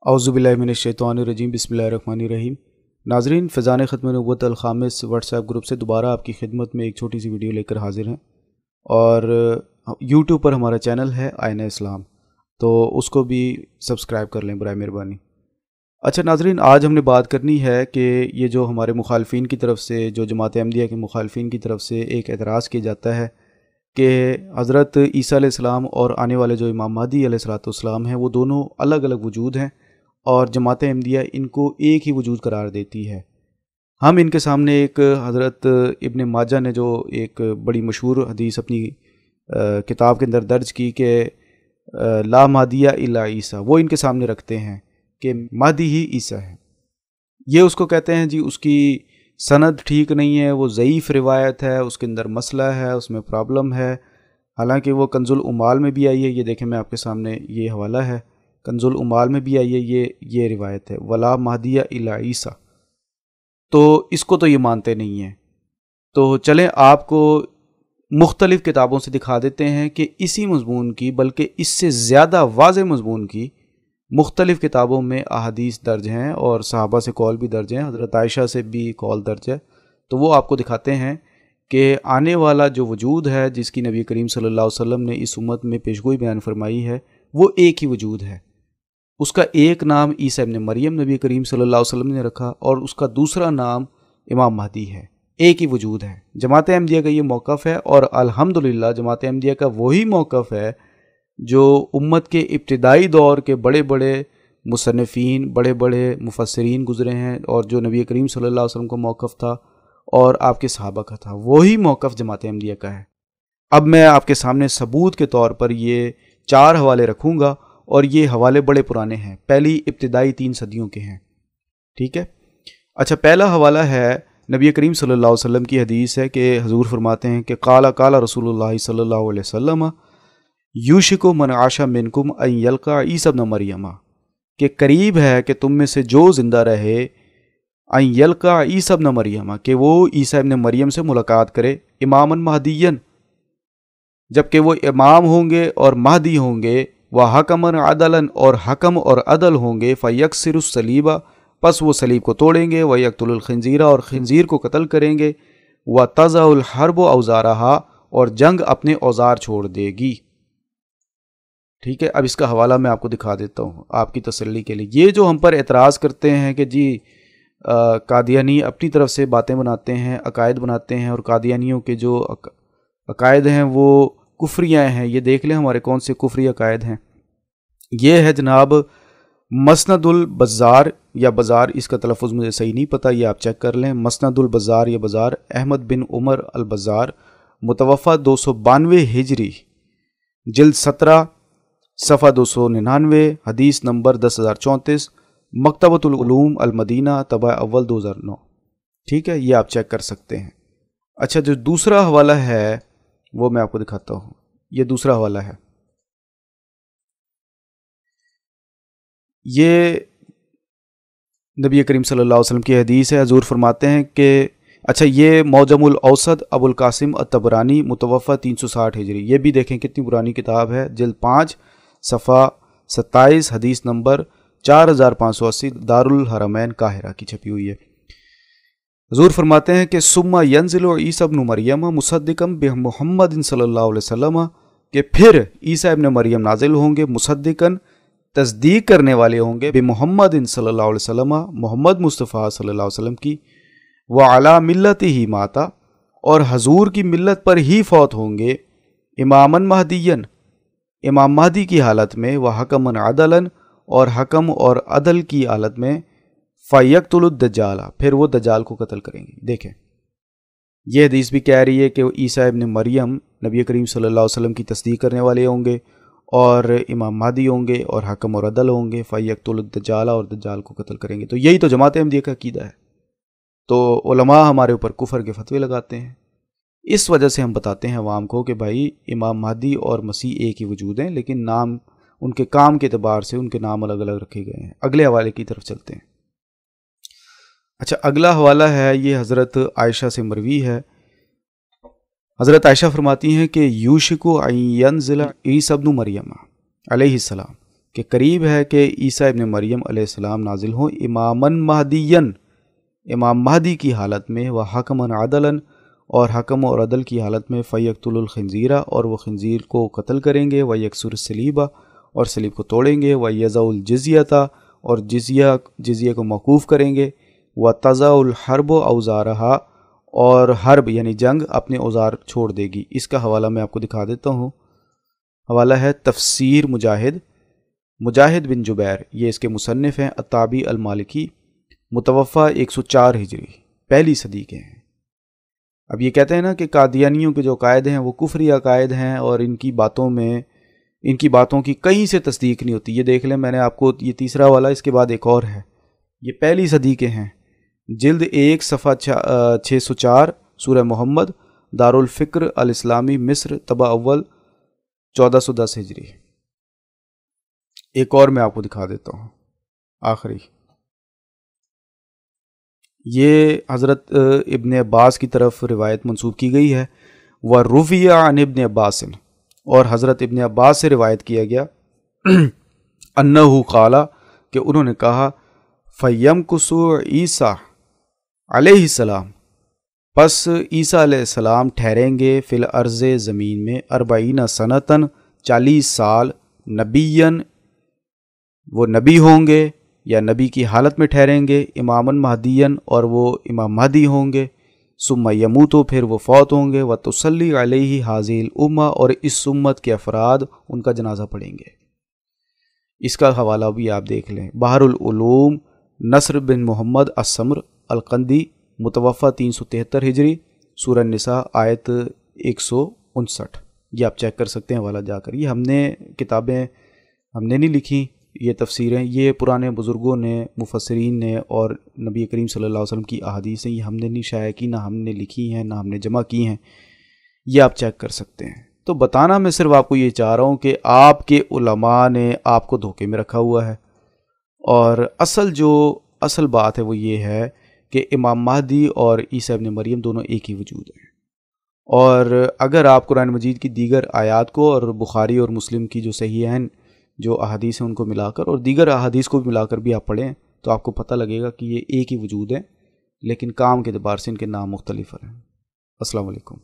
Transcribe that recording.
औज़ुबिल्लाहि मिनश्शैतानिर्रजीम बिस्मिल्लाहिर्रहमानिर्रहीम। नाज़रीन, फ़ैज़ान ख़त्म नबुव्वत अल-ख़ामिस व्हाट्सएप ग्रुप से दोबारा आपकी खिदमत में एक छोटी सी वीडियो लेकर हाजिर हैं। और यूट्यूब पर हमारा चैनल है आईना इस्लाम, तो उसको भी सब्सक्राइब कर लें बराए मेहरबानी। अच्छा नाज़रीन, आज हमने बात करनी है कि ये जो हमारे मुखालफिन की तरफ से, जो जमात अहमदिया के मुखालफिन की तरफ से एक एतराज़ किया जाता है कि हज़रत ईसा अलैहिस्सलाम और आने वाले जो इमाम महदी अलैहिस्सलाम हैं वो दोनों अलग अलग वजूद हैं और जमात अहमदिया इनको एक ही वजूद करार देती है। हम इनके सामने एक हज़रत इब्न माजा ने जो एक बड़ी मशहूर हदीस अपनी किताब के अंदर दर्ज की कि ला महदिया इल्ला ईसा, वो इनके सामने रखते हैं कि महदी ही ईसा है। ये उसको कहते हैं जी उसकी सनद ठीक नहीं है, वो ज़ईफ़ रिवायत है, उसके अंदर मसला है, उसमें प्रॉब्लम है। हालांकि वो कंजुल उमाल में भी आई है, ये देखें मैं आपके सामने ये हवाला है, कंजुल उमाल में भी आई है ये रिवायत है, वला महदिया इल्ला ईसा। तो इसको तो ये मानते नहीं हैं। तो चलें आपको मुख्तलिफ़ किताबों से दिखा देते हैं कि इसी मज़मून की, बल्कि इससे ज़्यादा वाज़ेह मज़मून की मुख्तलिफ़ किताबों में अहादीस दर्ज हैं और सहाबा से कौल भी दर्ज हैं, हज़रत आयशा से भी कौल दर्ज है। तो वो आपको दिखाते हैं कि आने वाला जो वजूद है जिसकी नबी करीम सल्लल्लाहु अलैहि वसल्लम ने इस उम्मत में पेशगोई बयान फरमाई है, वो एक ही वजूद है। उसका एक नाम ईसा इब्न मरियम नबी करीम सल्लल्लाहु अलैहि वसल्लम ने रखा और उसका दूसरा नाम इमाम महदी है। एक ही वजूद है। जमात अहमदिया का ये मौक़िफ़ है और अल्हम्दुलिल्लाह जमात अहमदिया का वही मौक़िफ़ है जो उम्मत के इब्तिदाई दौर के बड़े बड़े मुसन्निफ़ीन, बड़े बड़े मुफस्सिरीन गुज़रे हैं और जो नबी करीम सल्लल्लाहु अलैहि वसल्लम का मौक़िफ़ था और आपके सहाबा का था, वही मौक़िफ़ जमात अहमदिया का है। अब मैं आपके सामने सबूत के तौर पर ये 4 हवाले रखूँगा और ये हवाले बड़े पुराने हैं, पहली इब्तिदाई 3 सदियों के हैं। ठीक है। अच्छा, पहला हवाला है नबी करीम सल्लल्लाहु अलैहि वसल्लम की हदीस है कि हुज़ूर फरमाते हैं कि काला रसूलुल्लाह सल्लल्लाहु अलैहि वसल्लम यूशिको मन आशा मिनकुम अन यल्का ईसा इब्न मरियम, के करीब है कि तुम में से जो ज़िंदा रहे अन यल्का ईसा इब्न मरियम, कि वो ईसा इब्न मरियम से मुलाकात करे, इमामन महदियन, जबकि वो इमाम होंगे और महदी होंगे, व हकमन अदलन, और हकम और अदल होंगे, फ़यक्सिरुस सलीबा, पस वो सलीब को तोड़ेंगे, व यक्तुल खिंजीरा, और खिंजीर को कत्ल करेंगे, व तज़उल हर्ब औज़ारहा, और जंग अपने औज़ार छोड़ देगी। ठीक है। अब इसका हवाला मैं आपको दिखा देता हूँ आपकी तसल्ली के लिए। ये जो हम पर एतराज़ करते हैं कि जी कादियानी अपनी तरफ से बातें बनाते हैं, अकायद बनाते हैं, और कादियानियों के जो अकायद हैं वो कुफ्रियाँ हैं, ये देख लें हमारे कौन से कुफ्री अकायद हैं। ये है जनाब मसनदुल बज़ार या बाज़ार, इसका तलफ़ुज़ मुझे सही नहीं पता, ये आप चेक कर लें। मसनदुल बज़ार या बाज़ार, अहमद बिन उमर अल बज़ार, मुतवफ़ा 292 हिजरी, जिल्द 17, सफ़ा 299, हदीस नंबर 10,034, मकतबतुल उलूम अल मदीना, तबा अव्वल 2009। ठीक है, ये आप चेक कर सकते हैं। अच्छा, जो दूसरा हवाला है वो मैं आपको दिखाता हूँ। ये दूसरा हवाला है, ये नबी करीम सल्लल्लाहु अलैहि वसल्लम की हदीस है। हुज़ूर फरमाते हैं कि अच्छा, ये मौजमुल औसत अबुल कासिम अत-तबरानी, मुतवफ़ा 360 हिजरी, ये भी देखें कितनी पुरानी किताब है, जिल्द 5, सफ़ा 27, हदीस नंबर 4580, दारुल हरमैन काहिरा की छपी हुई है। हुज़ूर फरमाते हैं कि सुम्मा यंज़िलु ईसा इब्न मरियम मुसद्दिक़न बि मुहम्मदिन सल्लल्लाहु अलैहि वसल्लम, कि फिर ईसा इब्न मरियम नाजिल होंगे, मुसद्दिक़न तस्दीक करने वाले होंगे, बि मुहम्मदिन सल्लल्लाहु अलैहि वसल्लम, मोहम्मद मुस्तफ़ा सल्लल्लाहु अलैहि वसल्लम की, व अला मिल्लति ही माता, और हजूर की मिल्लत पर ही फौत होंगे, इमामन महदियन, इमाम महदी की हालत में, व हकमन अदलन, और हकम और अदल की हालत में, फ़यक्तुलुद दज्जाला, फिर वो दज्जाल को कत्ल करेंगे। देखें, यह हदीस भी कह रही है कि ईसा इब्न मरियम नबी करीम सल्लल्लाहु अलैहि वसल्लम की तस्दीक करने वाले होंगे और इमाम महदी होंगे और हकम और अदल होंगे, फ़यक्तुलुद दज्जाला, और दज्जाल को कत्ल करेंगे। तो यही तो जमात अहमदिया का अकीदा है। तो उलमा हमारे ऊपर कुफर के फतवे लगाते हैं। इस वजह से हम बताते हैं अवाम को कि भाई इमाम महदी और मसीह एक ही वजूद हैं, लेकिन नाम उनके काम के एतबार से उनके नाम अलग अलग रखे गए हैं। अगले हवाले की तरफ चलते हैं। अच्छा, अगला हवाला है, ये हज़रत आयशा से मरवी है। हज़रत आयशा फरमाती हैं कि यूशिकु अन यंज़िला ईसा इब्न मरियम अलैहिस्सलाम, کہ قریب ہے کہ عیسیٰ ابن مریم علیہ السلام نازل ہوں اماماً مہدیاً، امام مہدی کی حالت میں، و حکماً عدلاً، اور حکم اور عدل کی حالت میں، فیقتل الخنزیرہ، اور وہ خنزیر کو قتل کریں گے، و یکسر الصلیبہ، اور صلیب کو توڑیں گے، و یضع الجزیۃ، اور جزیہ کو موقوف کریں گے، و تضع الحرب اوزارہا، اور حرب یعنی جنگ اپنے اوزار چھوڑ دے گی۔ اس کا حوالہ میں آپ کو دکھا دیتا ہوں، حوالہ ہے تفسیر مجاہد بن جبیر، یہ اس کے مصنف ہیں، الطابی المالکی، متوفہ 104 ہجری، پہلی صدی کے ہیں۔ اب یہ کہتے ہیں نا کہ قادیانیوں کے جو عقائد ہیں وہ کفری عقائد ہیں، اور ان کی باتوں کی کہیں سے تصدیق نہیں ہوتی۔ یہ دیکھ لیں، میں نے آپ کو یہ تیسرا والا، اس کے بعد ایک اور ہے، یہ پہلی صدی کے ہیں، جلد 1 صفحہ 604، سورہ محمد، دارالفکر الاسلامی، مصر، طبع اول، 1410 ہجری۔ ایک اور میں آپ کو دکھا دیتا ہوں، آخری، یہ حضرت ابن عباس کی طرف روایت منسوب کی گئی ہے، وَرُوِیَ عَنْ ابن عباس، اور حضرت ابن عباس سے روایت کیا گیا، انہو قالا، کہ انہوں نے کہا، فَيَمْكُسُ عیسیٰ علیہ السلام، پس عیسیٰ علیہ السلام ٹھہریں گے، فی الارض زمین میں، 40 سنتاً 40 سال، نبیًا وہ نبی ہوں گے یا نبی کی حالت میں ٹھہریں گے، اماماً مہدیًا اور وہ امام مہدی ہوں گے، ثم یموتو پھر وہ فوت ہوں گے، وتصلی علیہ ھذہ الامہ اور اس امت کے افراد ان کا جنازہ پڑھیں گے۔ اس کا حوالہ بھی آپ دیکھ لیں، بحر العلوم، نصر بن محمد السمر القندی، متوفہ 373 ہجری، سورہ النساء آیت 159۔ یہ آپ چیک کر سکتے ہیں حوالہ جا کر۔ یہ کتابیں ہم نے نہیں لکھی، یہ تفسیریں یہ پرانے بزرگوں نے، مفسرین نے، اور نبی کریم صلی اللہ علیہ وسلم کی احادیثیں یہ ہم نے نہیں شائع کی، نہ ہم نے لکھی ہیں، نہ ہم نے جمع کی ہیں، یہ آپ چیک کر سکتے ہیں۔ تو بتانا میں صرف آپ کو یہ چاہ رہا ہوں کہ آپ کے علماء نے آپ کو دھوکے میں رکھا ہوا ہے، اور اصل بات ہے وہ یہ ہے کہ امام مہدی اور عیسیٰ ابن مریم دونوں ایک ہی وجود ہیں۔ اور اگر آپ قرآن مجید کی دیگر آیات کو اور بخاری اور مسلم کی جو صحیحین جو احادیث ہیں ان کو ملا کر، اور دیگر احادیث کو بھی ملا کر بھی آپ پڑھیں، تو آپ کو پتہ لگے گا کہ یہ ایک ہی وجود ہے، لیکن کام کے اعتبار سے ان کے نام مختلف ہیں۔ السلام علیکم۔